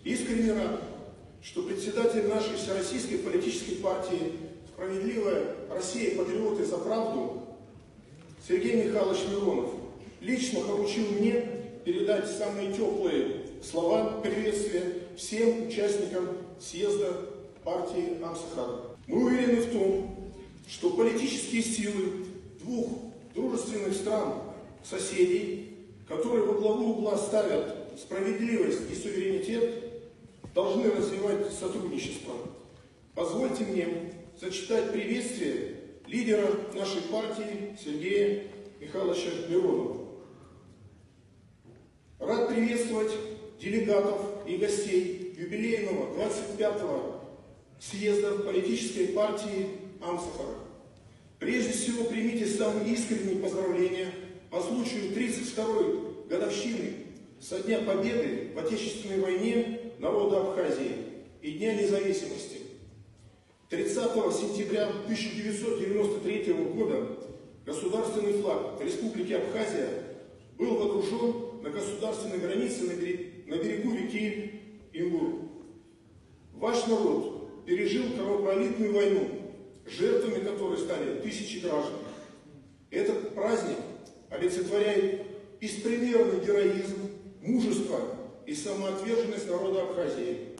Искренне рад, что председатель нашей всероссийской политической партии «Справедливая Россия. Патриоты за правду» Сергей Михайлович Миронов лично поручил мне передать самые теплые слова приветствия всем участникам съезда партии Амсахара. Мы уверены в том, что политические силы двух дружественных стран, соседей, которые во главу угла ставят справедливость и суверенитет, должны развивать сотрудничество. Позвольте мне зачитать приветствие лидера нашей партии Сергея Михайловича Миронова. Рад приветствовать делегатов и гостей юбилейного 25-го съезда политической партии Амсахара. Прежде всего, примите самые искренние поздравления по случаю 32-й годовщины со Дня Победы в Отечественной войне народа Абхазии и Дня независимости. 30 сентября 1993 года государственный флаг Республики Абхазия был водружен на государственной границе на берегу реки Ингур. Ваш народ пережил кровопролитную войну, жертвами которой стали тысячи граждан. Этот праздник олицетворяет беспримерный героизм, мужество и самоотверженность народа Абхазии.